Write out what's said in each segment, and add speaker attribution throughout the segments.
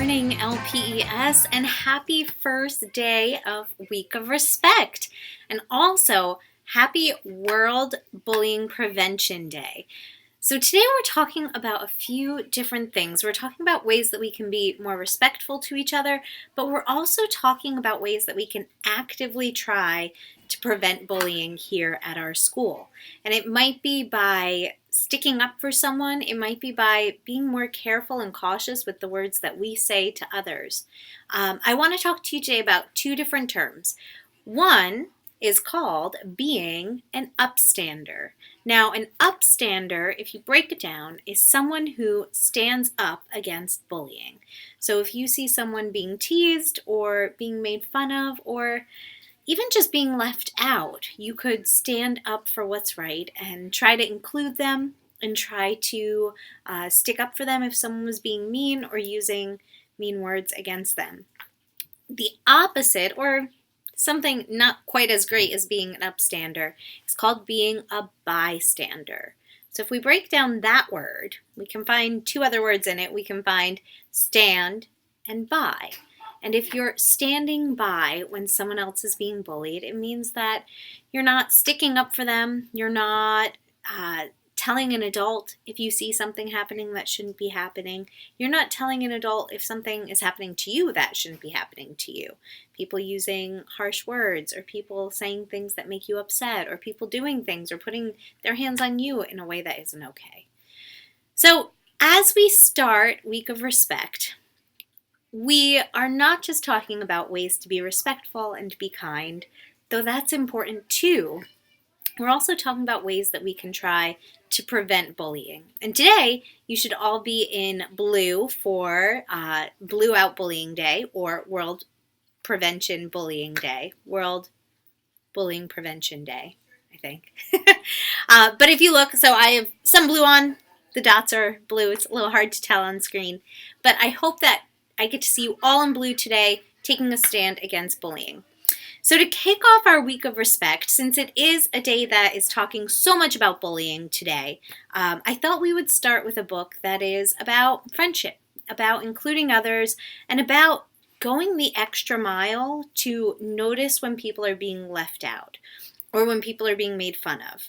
Speaker 1: morning, LPES, and happy first day of Week of Respect. And also, happy World Bullying Prevention Day. So today we're talking about a few different things. We're talking about ways that we can be more respectful to each other, but we're also talking about ways that we can actively try to prevent bullying here at our school. And it might be by sticking up for someone. It might be by being more careful and cautious with the words that we say to others. I want to talk to you today about two different terms. One is called being an upstander. Now, an upstander, if you break it down, is someone who stands up against bullying. So if you see someone being teased or being made fun of or even just being left out, you could stand up for what's right and try to include them and try to stick up for them if someone was being mean or using mean words against them. The opposite, or something not quite as great as being an upstander, is called being a bystander. So if we break down that word, we can find two other words in it. We can find stand and by. And if you're standing by when someone else is being bullied, it means that you're not sticking up for them. You're not telling an adult if you see something happening that shouldn't be happening. You're not telling an adult if something is happening to you that shouldn't be happening to you. People using harsh words, or people saying things that make you upset, or people doing things or putting their hands on you in a way that isn't okay. So as we start Week of Respect, we are not just talking about ways to be respectful and to be kind, though that's important too. We're also talking about ways that we can try to prevent bullying. And today, you should all be in blue for Blue Out Bullying Day, or World Prevention Bullying Day. World Bullying Prevention Day, I think. But if you look, so I have some blue on. The dots are blue. It's a little hard to tell on screen. But I hope that I get to see you all in blue today, taking a stand against bullying. So to kick off our Week of Respect, since it is a day that is talking so much about bullying today, I thought we would start with a book that is about friendship, about including others, and about going the extra mile to notice when people are being left out or when people are being made fun of.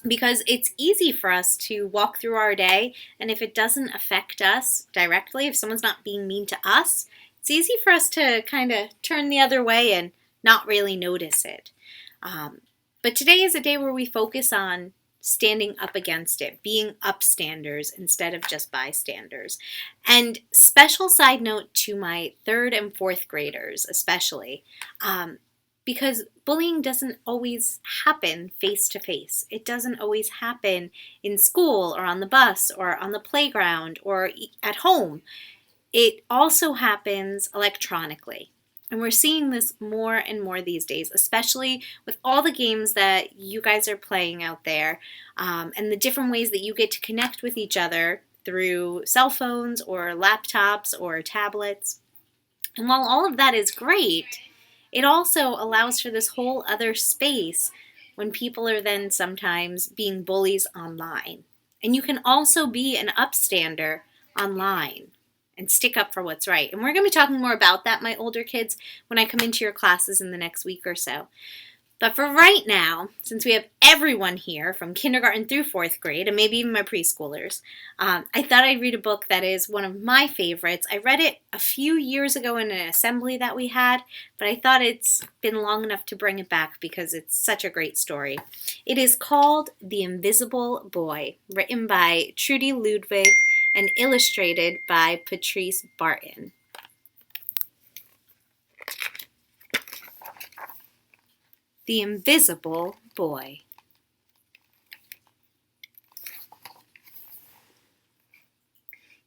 Speaker 1: Because it's easy for us to walk through our day, and if it doesn't affect us directly, if someone's not being mean to us, it's easy for us to kind of turn the other way and not really notice it. But today is a day where we focus on standing up against it, being upstanders instead of just bystanders. And special side note to my 3rd and 4th graders especially, because bullying doesn't always happen face to face. It doesn't always happen in school or on the bus or on the playground or at home. It also happens electronically. And we're seeing this more and more these days, especially with all the games that you guys are playing out there, and the different ways that you get to connect with each other through cell phones or laptops or tablets. And while all of that is great, it also allows for this whole other space when people are then sometimes being bullies online. And you can also be an upstander online and stick up for what's right. And we're going to be talking more about that, my older kids, when I come into your classes in the next week or so. But for right now, since we have everyone here from kindergarten through 4th grade, and maybe even my preschoolers, I thought I'd read a book that is one of my favorites. I read it a few years ago in an assembly that we had, but I thought it's been long enough to bring it back because it's such a great story. It is called The Invisible Boy, written by Trudy Ludwig and illustrated by Patrice Barton. The Invisible Boy.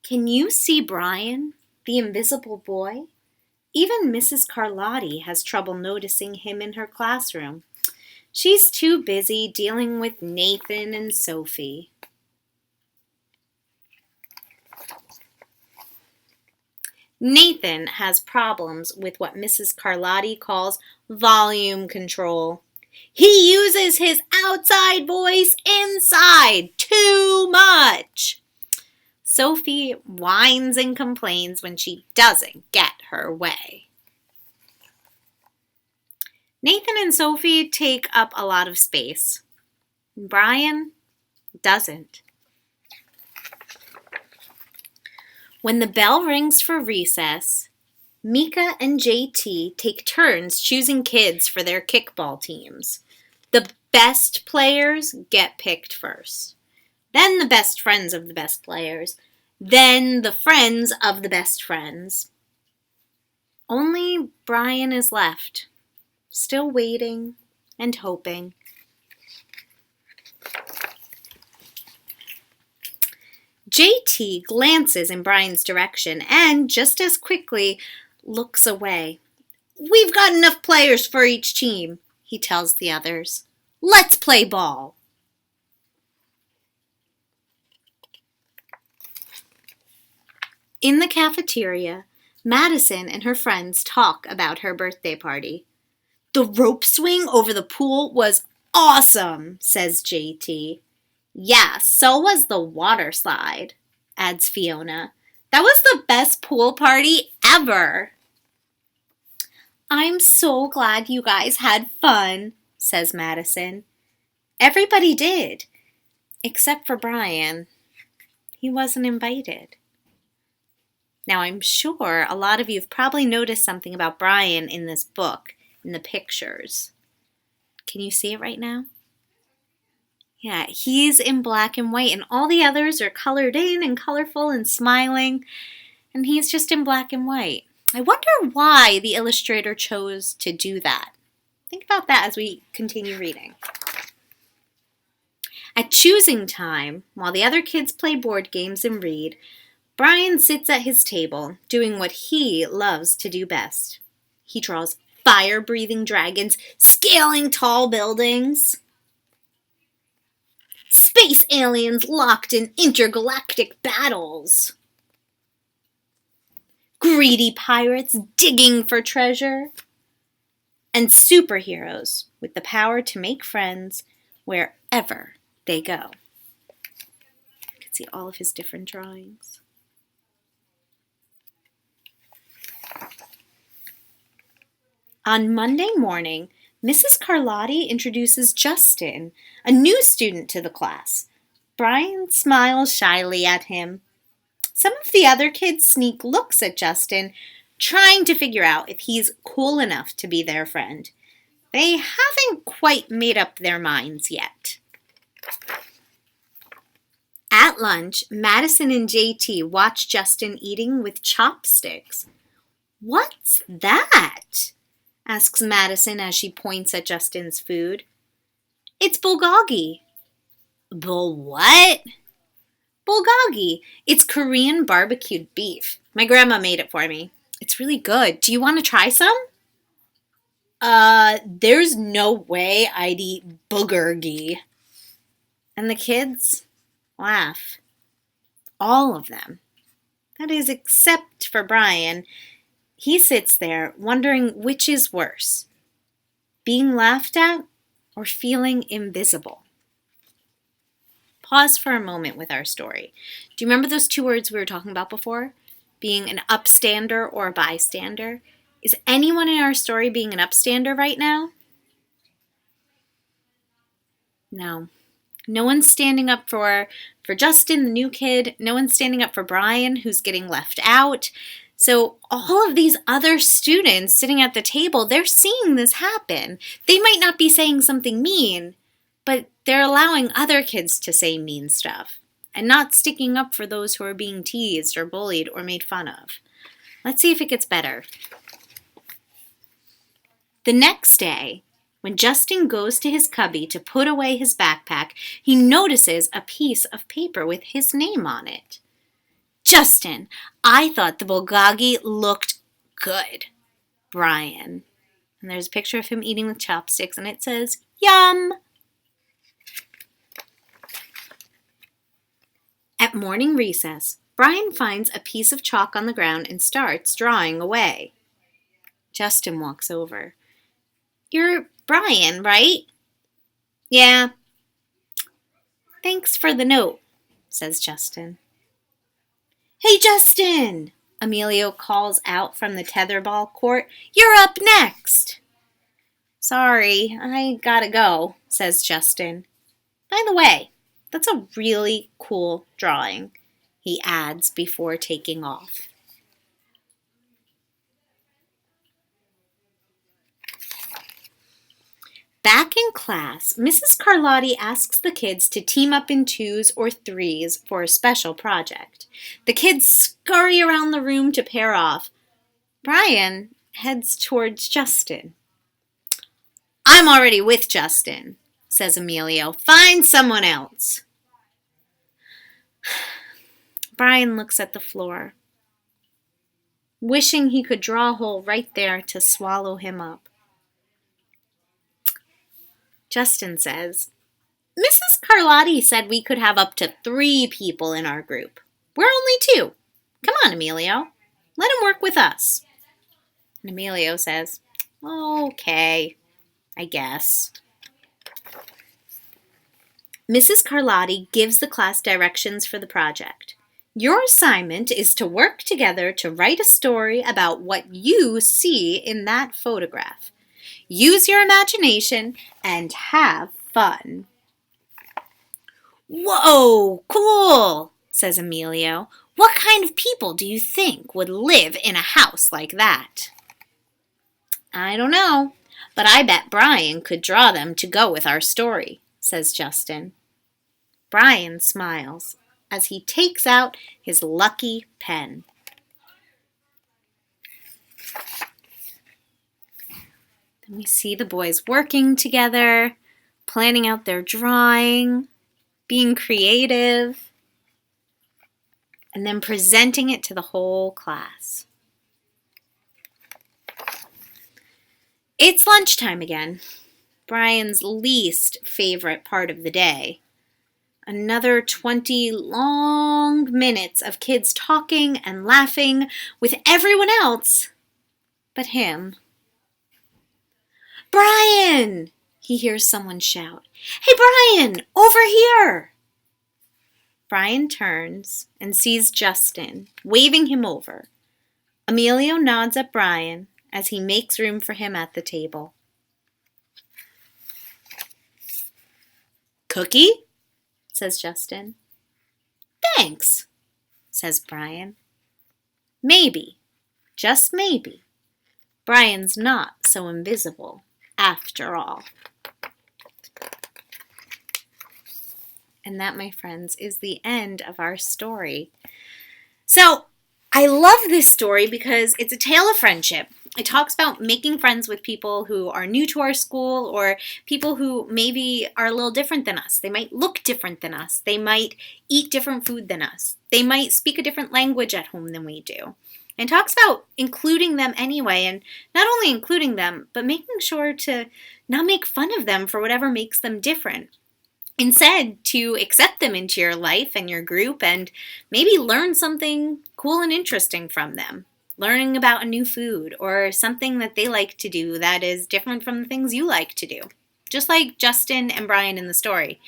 Speaker 1: Can you see Brian, the invisible boy? Even Mrs. Carlotti has trouble noticing him in her classroom. She's too busy dealing with Nathan and Sophie. Nathan has problems with what Mrs. Carlotti calls volume control. He uses his outside voice inside too much. Sophie whines and complains when she doesn't get her way. Nathan and Sophie take up a lot of space. Brian doesn't. When the bell rings for recess, Mika and JT take turns choosing kids for their kickball teams. The best players get picked first. Then the best friends of the best players. Then the friends of the best friends. Only Brian is left, still waiting and hoping. JT glances in Brian's direction and, just as quickly, looks away. "We've got enough players for each team," he tells the others. "Let's play ball." In the cafeteria, Madison and her friends talk about her birthday party. "The rope swing over the pool was awesome," says JT. "Yeah, so was the water slide," adds Fiona. "That was the best pool party ever." "I'm so glad you guys had fun," says Madison. Everybody did, except for Brian. He wasn't invited. Now, I'm sure a lot of you have probably noticed something about Brian in this book, in the pictures. Can you see it right now? Yeah, he's in black and white, and all the others are colored in and colorful and smiling, and he's just in black and white. I wonder why the illustrator chose to do that. Think about that as we continue reading. At choosing time, while the other kids play board games and read, Brian sits at his table, doing what he loves to do best. He draws fire-breathing dragons scaling tall buildings, space aliens locked in intergalactic battles, greedy pirates digging for treasure, and superheroes with the power to make friends wherever they go. You can see all of his different drawings. On Monday morning, Mrs. Carlotti introduces Justin, a new student to the class. Brian smiles shyly at him. Some of the other kids sneak looks at Justin, trying to figure out if he's cool enough to be their friend. They haven't quite made up their minds yet. At lunch, Madison and JT watch Justin eating with chopsticks. "What's that?" asks Madison as she points at Justin's food. "It's bulgogi." What? Bulgogi. It's Korean barbecued beef. My grandma made it for me. It's really good. Do you want to try some? There's no way I'd eat bulgogi. And the kids laugh. All of them. That is, except for Brian. He sits there wondering which is worse, being laughed at or feeling invisible. Pause for a moment with our story. Do you remember those two words we were talking about before? Being an upstander or a bystander? Is anyone in our story being an upstander right now? No. No one's standing up for Justin, the new kid. No one's standing up for Brian, who's getting left out. So all of these other students sitting at the table, they're seeing this happen. They might not be saying something mean, but they're allowing other kids to say mean stuff and not sticking up for those who are being teased or bullied or made fun of. Let's see if it gets better. The next day, when Justin goes to his cubby to put away his backpack, he notices a piece of paper with his name on it. "Justin, I thought the bulgogi looked good. Brian." And there's a picture of him eating with chopsticks, and it says, "Yum." At morning recess, Brian finds a piece of chalk on the ground and starts drawing away. Justin walks over. "You're Brian, right?" "Yeah." "Thanks for the note," says Justin. Hey, Justin! Emilio calls out from the tetherball court. You're up next! Sorry, I gotta go, says Justin. By the way, that's a really cool drawing, he adds before taking off. Back in class, Mrs. Carlotti asks the kids to team up in twos or threes for a special project. The kids scurry around the room to pair off. Brian heads towards Justin. I'm already with Justin, says Emilio. Find someone else. Brian looks at the floor, wishing he could draw a hole right there to swallow him up. Justin says, Mrs. Carlotti said we could have up to 3 people in our group. We're only 2. Come on, Emilio. Let him work with us. And Emilio says, okay, I guess. Mrs. Carlotti gives the class directions for the project. Your assignment is to work together to write a story about what you see in that photograph. Use your imagination and have fun. Whoa, cool, says Emilio. What kind of people do you think would live in a house like that? I don't know, but I bet Brian could draw them to go with our story, says Justin. Brian smiles as he takes out his lucky pen. Then we see the boys working together, planning out their drawing, being creative, and then presenting it to the whole class. It's lunchtime again, Brian's least favorite part of the day. Another 20 long minutes of kids talking and laughing with everyone else but him. Brian! He hears someone shout. Hey, Brian! Over here! Brian turns and sees Justin, waving him over. Emilio nods at Brian as he makes room for him at the table. Cookie? Says Justin. Thanks, says Brian. Maybe, just maybe, Brian's not so invisible after all. And that, my friends, is the end of our story. So, I love this story because it's a tale of friendship. It talks about making friends with people who are new to our school or people who maybe are a little different than us. They might look different than us. They might eat different food than us. They might speak a different language at home than we do. And talks about including them anyway, and not only including them, but making sure to not make fun of them for whatever makes them different. Instead, to accept them into your life and your group and maybe learn something cool and interesting from them. Learning about a new food or something that they like to do that is different from the things you like to do. Just like Justin and Brian in the story.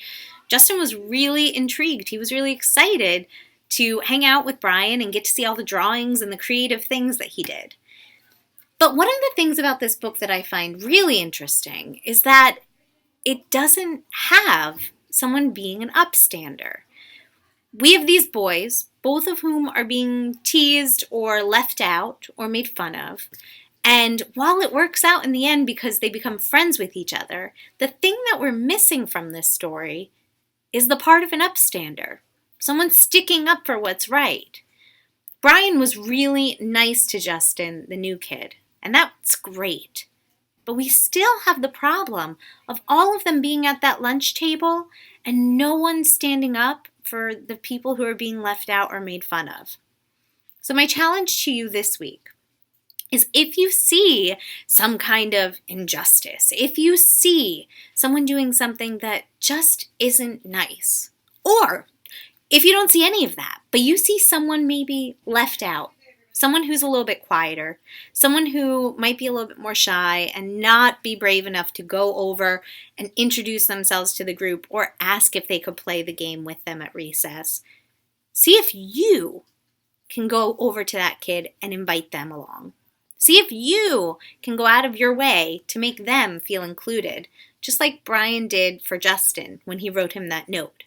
Speaker 1: Justin was really intrigued. He was really excited to hang out with Brian and get to see all the drawings and the creative things that he did. But one of the things about this book that I find really interesting is that it doesn't have someone being an upstander. We have these boys, both of whom are being teased or left out or made fun of. And while it works out in the end because they become friends with each other, the thing that we're missing from this story is the part of an upstander. Someone sticking up for what's right. Brian was really nice to Justin, the new kid, and that's great. But we still have the problem of all of them being at that lunch table and no one standing up for the people who are being left out or made fun of. So my challenge to you this week is if you see some kind of injustice, if you see someone doing something that just isn't nice, or if you don't see any of that, but you see someone maybe left out, someone who's a little bit quieter, someone who might be a little bit more shy and not be brave enough to go over and introduce themselves to the group or ask if they could play the game with them at recess. See if you can go over to that kid and invite them along. See if you can go out of your way to make them feel included, just like Brian did for Justin when he wrote him that note.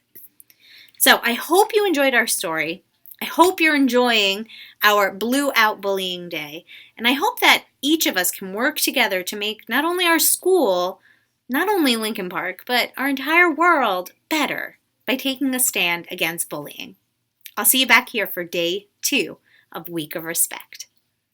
Speaker 1: So I hope you enjoyed our story. I hope you're enjoying our Blue Out Bullying Day. And I hope that each of us can work together to make not only our school, not only Lincoln Park, but our entire world better by taking a stand against bullying. I'll see you back here for day 2 of Week of Respect.